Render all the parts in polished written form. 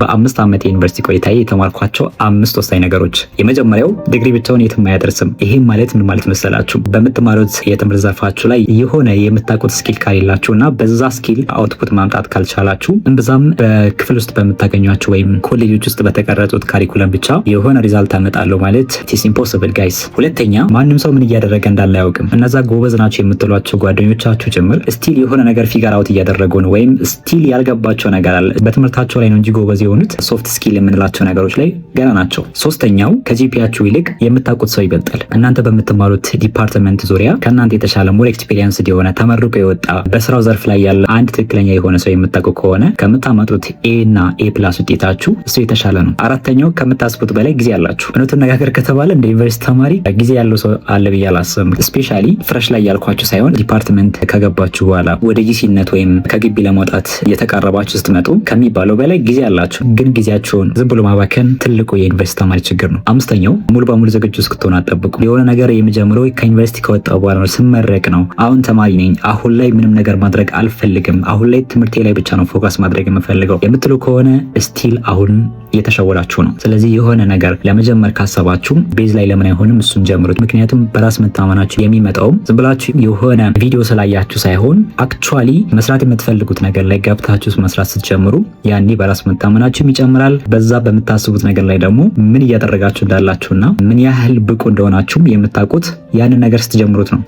በ5 ዓመት የዩኒቨርሲቲ ቆይታዬ የተማርኳቸው 5 ወሳኝ ነገሮች። የመጀመሪያው ዲግሪ ብቻውን የትም አያደርስም። ይሄም ማለት ምን ማለት መሰላችሁ? በምትማሩት የትምህርት ዘርፋችሁ ላይ የሆነ የምታውቁት ስኪል ካሌላችሁ እና በዛ ስኪል አውትፑት ማምጣት ካልቻላችሁ እምብዛም በክፍል ውስጥ በምታገኟቸው ወይም ኮሌጆች ውስጥ በተቀረጹት ካሪኩለም ብቻ የሆነ ሪዛልት አመጣለሁ ማለት ኢትስ ኢምፖሲብል ጋይስ። ሁለተኛ ማንም ሰው ምን እያደረገ እንዳለ አያውቅም። እነዛ ጎበዝ ናቸው የምትሏቸው ጓደኞቻችሁ ጭምር ስቲል የሆነ ነገር ፊገር አውት እያደረጉ ነው፣ ወይም ስቲል ያልገባቸው ነገር አለ። በትምህርታቸው ላይ ነው እንጂ ጎበዝ የሆኑት ሶፍት ስኪል የምንላቸው ነገሮች ላይ ገና ናቸው። ሶስተኛው ከጂፒያችሁ ይልቅ የምታውቁት ሰው ይበልጣል። እናንተ በምትማሩት ዲፓርትመንት ዙሪያ ከእናንተ የተሻለ ሞር ኤክስፒሪየንስ የሆነ ተመርቆ የወጣ በስራው ዘርፍ ላይ ያለ አንድ ትክክለኛ የሆነ ሰው የምታውቁ ከሆነ ከምታመጡት ኤ እና ኤ ፕላስ ውጤታችሁ እሱ የተሻለ ነው። አራተኛው ከምታስቡት በላይ ጊዜ አላችሁ። እውነቱን ነጋገር ከተባለ እንደ ዩኒቨርሲቲ ተማሪ ጊዜ ያለው ሰው አለ ብዬ አላስብም። ስፔሻሊ ፍረሽ ላይ ያልኳችሁ ሳይሆን ዲፓርትመንት ከገባችሁ በኋላ ወደ ጂሲነት ወይም ከግቢ ለመውጣት እየተቃረባችሁ ስትመጡ ከሚባለው በላይ ጊዜ አላችሁ። ግን ጊዜያቸውን ዝም ብሎ ማባከን ትልቁ የዩኒቨርሲቲ ተማሪ ችግር ነው። አምስተኛው ሙሉ በሙሉ ዝግጁ እስክትሆኑ አጠብቁ። የሆነ ነገር የሚጀምረው ከዩኒቨርሲቲ ከወጣ በኋላ ነው፣ ስመረቅ ነው። አሁን ተማሪ ነኝ፣ አሁን ላይ ምንም ነገር ማድረግ አልፈልግም፣ አሁን ላይ ትምህርቴ ላይ ብቻ ነው ፎከስ ማድረግ የምፈልገው የምትሉ ከሆነ ስቲል አሁን እየተሸወዳችሁ ነው። ስለዚህ የሆነ ነገር ለመጀመር ካሰባችሁ ቤዝ ላይ ለምን አይሆንም እሱን ጀምሩት። ምክንያቱም በራስ መታመናችሁ የሚመጣውም ዝም ብላችሁ የሆነ ቪዲዮ ስላያችሁ ሳይሆን አክቹዋሊ መስራት የምትፈልጉት ነገር ላይ ገብታችሁ መስራት ስትጀምሩ ያኔ በራስ መታመናችሁ ይጨምራል። በዛ በምታስቡት ነገር ላይ ደግሞ ምን እያደረጋችሁ እንዳላችሁና ምን ያህል ብቁ እንደሆናችሁም የምታውቁት ያንን ነገር ስትጀምሩት ነው።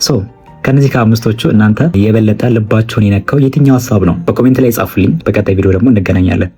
ከነዚህ ከአምስቶቹ እናንተ የበለጠ ልባችሁን የነካው የትኛው ሀሳብ ነው? በኮሜንት ላይ ጻፉልኝ። በቀጣይ ቪዲዮ ደግሞ እንገናኛለን።